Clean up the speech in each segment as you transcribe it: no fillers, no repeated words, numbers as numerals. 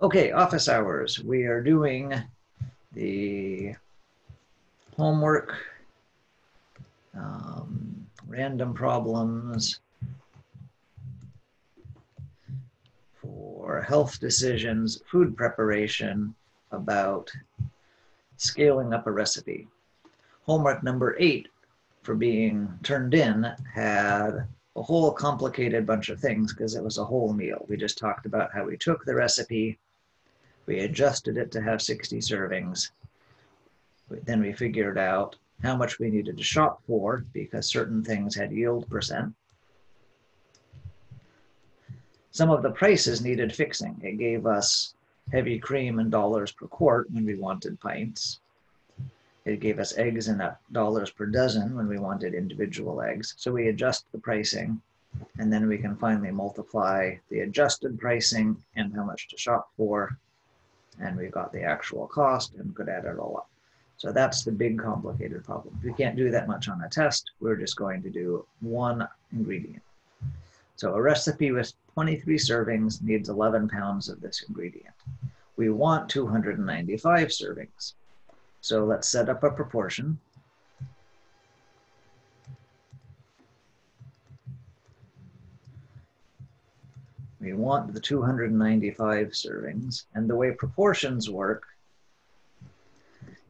Okay, office hours. We are doing the homework, random problems for health decisions, food preparation, about scaling up a recipe. Homework number 8 for being turned in had a whole complicated bunch of things because it was a whole meal. We just talked about how we took the recipe, we adjusted it to have 60 servings. Then we figured out how much we needed to shop for because certain things had yield percent. Some of the prices needed fixing. It gave us heavy cream in dollars per quart when we wanted pints. It gave us eggs in dollars per dozen when we wanted individual eggs. So we adjust the pricing, and then we can finally multiply the adjusted pricing and how much to shop for, and we've got the actual cost and could add it all up. So that's the big complicated problem. We can't do that much on a test. We're just going to do one ingredient. So a recipe with 23 servings needs 11 pounds of this ingredient. We want 295 servings. So let's set up a proportion. We want the 295 servings, and the way proportions work,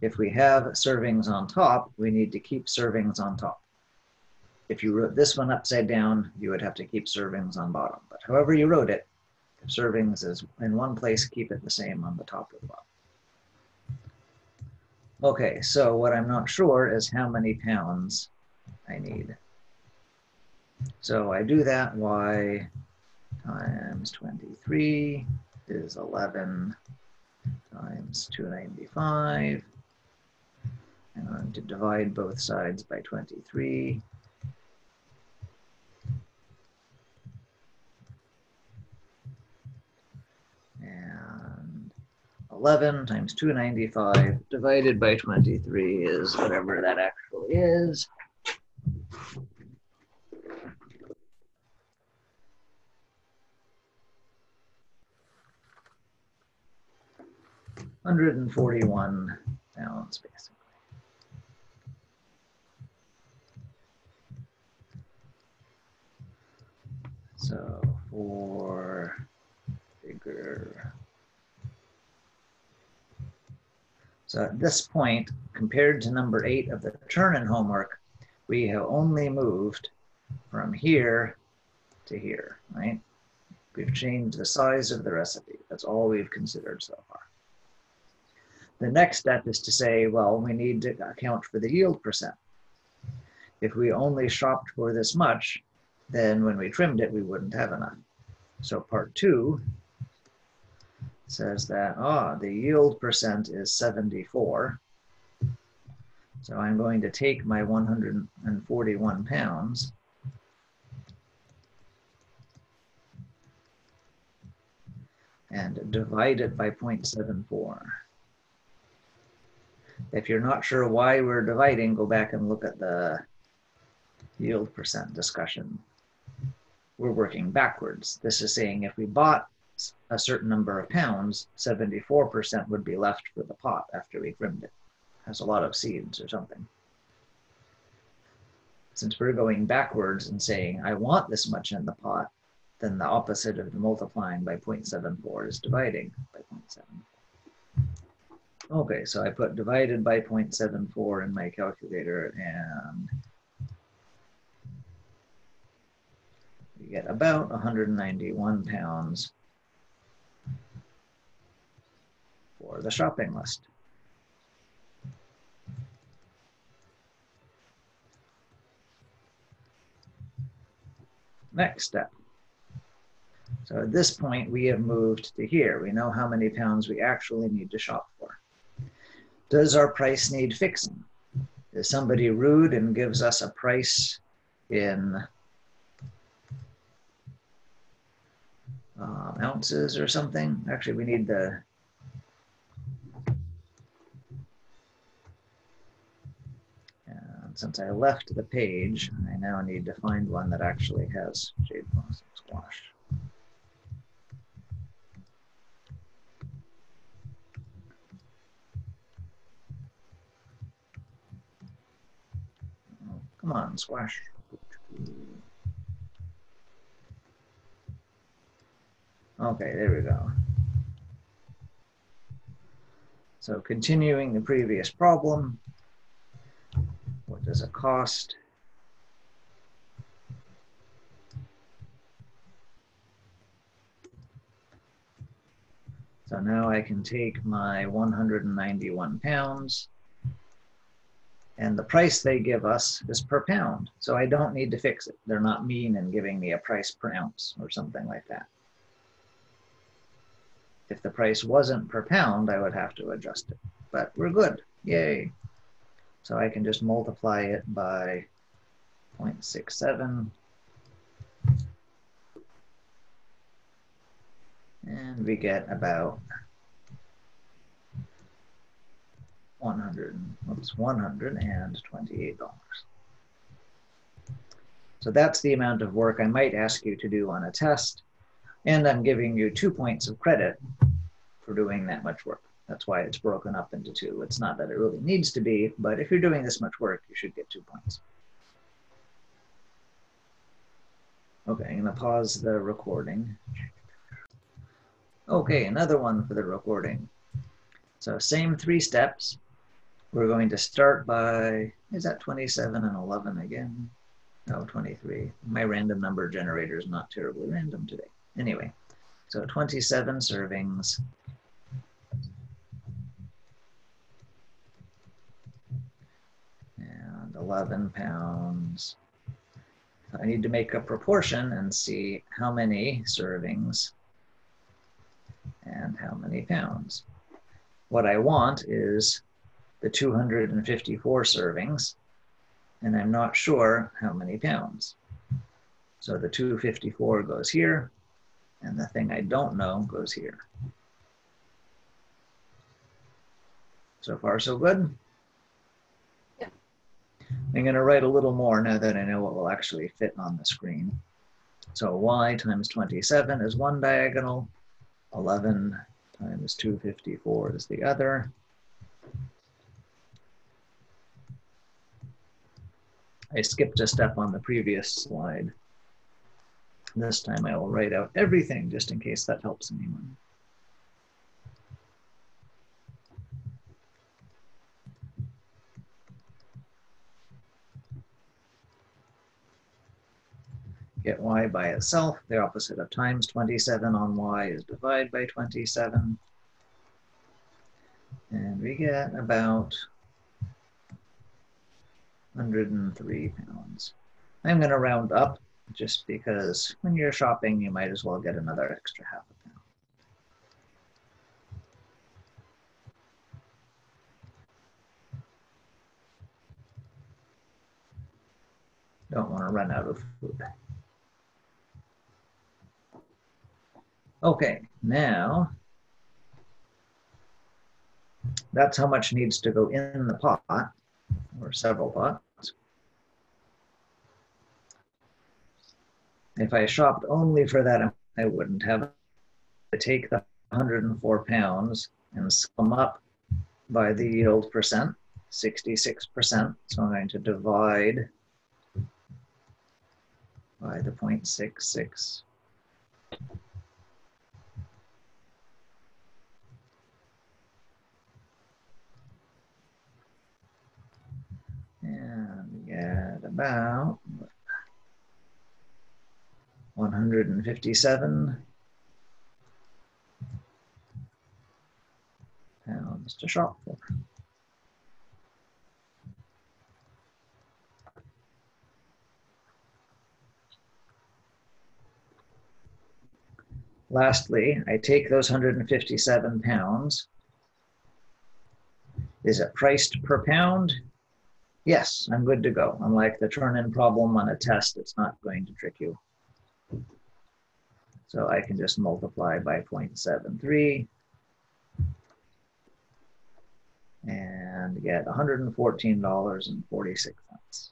if we have servings on top, we need to keep servings on top. If you wrote this one upside down, you would have to keep servings on bottom. But however you wrote it, if servings is in one place, keep it the same on the top or the bottom. Okay, so what I'm not sure is how many pounds I need. So I do that, y times 23 is 11 times 295. I'm going to divide both sides by 23. And 11 times 295 divided by 23 is whatever that actually is. $141 pounds, basically. So for figure. So at this point, compared to number 8 of the turn-in homework, we have only moved from here to here, right? We've changed the size of the recipe. That's all we've considered so far. The next step is to say, well, we need to account for the yield percent. If we only shopped for this much, then when we trimmed it, we wouldn't have enough. So part 2 says that, the yield percent is 74. So I'm going to take my 141 pounds and divide it by 0.74. If you're not sure why we're dividing, go back and look at the yield percent discussion. We're working backwards. This is saying if we bought a certain number of pounds, 74% would be left for the pot after we trimmed it. It has a lot of seeds or something. Since we're going backwards and saying, I want this much in the pot, then the opposite of multiplying by 0.74 is dividing by 0.74. Okay, so I put divided by 0.74 in my calculator, and we get about 191 pounds for the shopping list. Next step. So at this point, we have moved to here. We know how many pounds we actually need to shop for. Does our price need fixing? Is somebody rude and gives us a price in ounces or something? Actually, we need the, since I left the page, I now need to find one that actually has jade blossom squash. Come on, squash. Okay, there we go. So continuing the previous problem, what does it cost? So now I can take my 191 pounds, and the price they give us is per pound. So I don't need to fix it. They're not mean in giving me a price per ounce or something like that. If the price wasn't per pound, I would have to adjust it, but we're good, yay. So I can just multiply it by 0.67, and we get about $128. So that's the amount of work I might ask you to do on a test, and I'm giving you 2 points of credit for doing that much work. That's why it's broken up into two. It's not that it really needs to be, but if you're doing this much work, you should get 2 points. Okay, I'm gonna pause the recording. Okay, another one for the recording. So same 3 steps. We're going to start by, is that 27 and 11 again? No, 23. My random number generator is not terribly random today. Anyway, so 27 servings. And 11 pounds. I need to make a proportion and see how many servings and how many pounds. What I want is the 254 servings, and I'm not sure how many pounds. So the 254 goes here, and the thing I don't know goes here. So far, so good? Yeah. I'm going to write a little more now that I know what will actually fit on the screen. So y times 27 is one diagonal, 11 times 254 is the other. I skipped a step on the previous slide. This time I will write out everything just in case that helps anyone. Get y by itself. The opposite of times 27 on y is divide by 27. And we get about 103 pounds. I'm going to round up just because when you're shopping, you might as well get another extra half a pound. Don't want to run out of food. Okay, now that's how much needs to go in the pot, or several pots. If I shopped only for that, I wouldn't have to take the 104 pounds and sum up by the yield percent, 66%. So I'm going to divide by the 0.66. And we get about 157 pounds to shop for. Lastly, I take those 157 pounds. Is it priced per pound? Yes, I'm good to go. Unlike the turn-in problem on a test, it's not going to trick you. So I can just multiply by 0.73 and get $114.46.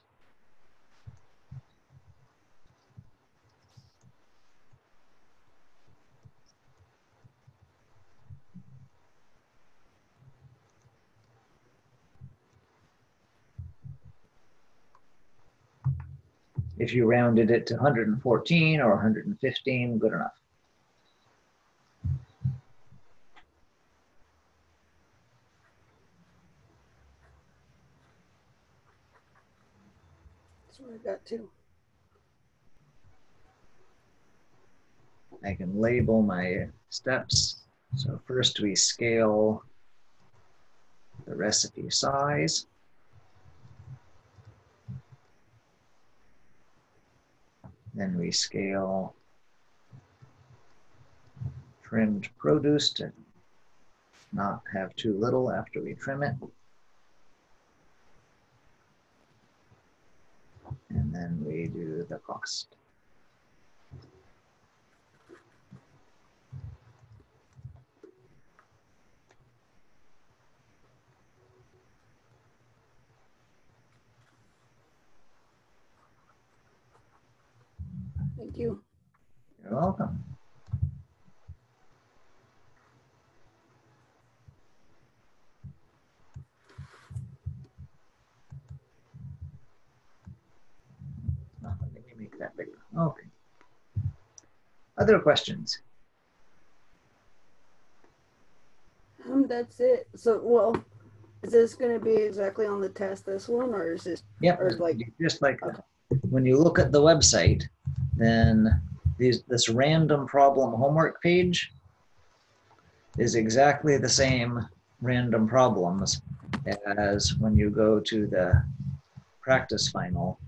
If you rounded it to 114 or 115, good enough. That's what I got too. I can label my steps. So first we scale the recipe size. Then we scale trimmed produce to not have too little after we trim it. And then we do the cost. Thank you. You're welcome. Oh, let me make that bigger. Okay. Other questions? That's it. So, well, is this going to be exactly on the test, this one, or is this? Yep, Or like, just like okay. that. When you look at the website, then this random problem homework page is exactly the same random problems as when you go to the practice final.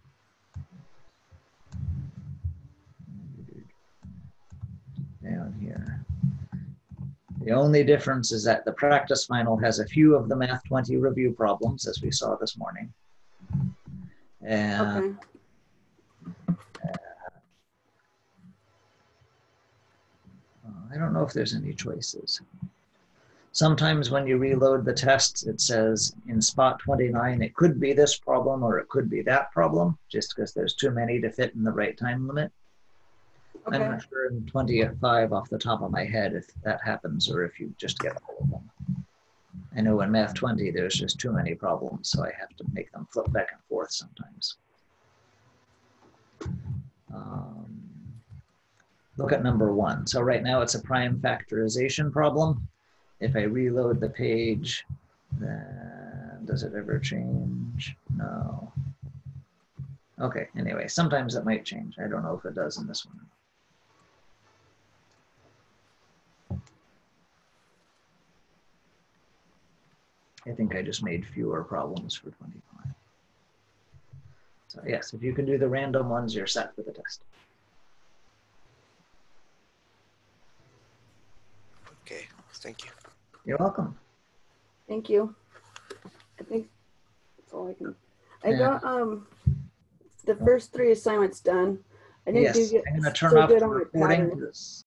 Down here. The only difference is that the practice final has a few of the Math 20 review problems, as we saw this morning. And I don't know if there's any choices. Sometimes when you reload the tests, it says in spot 29, it could be this problem or it could be that problem, just because there's too many to fit in the right time limit. Okay. I'm not sure in 25 off the top of my head if that happens or if you just get all of them. I know in Math 20, there's just too many problems, so I have to make them flip back and forth sometimes. Look at number 1. So right now it's a prime factorization problem. If I reload the page, then does it ever change? No. Okay, anyway, sometimes it might change. I don't know if it does in this one. I think I just made fewer problems for 25. So yes, if you can do the random ones, you're set for the test. Okay, thank you. You're welcome. Thank you. I think that's all I can. I got the first 3 assignments done. I didn't Yes, do I'm going to turn so off good the on my recording. pattern.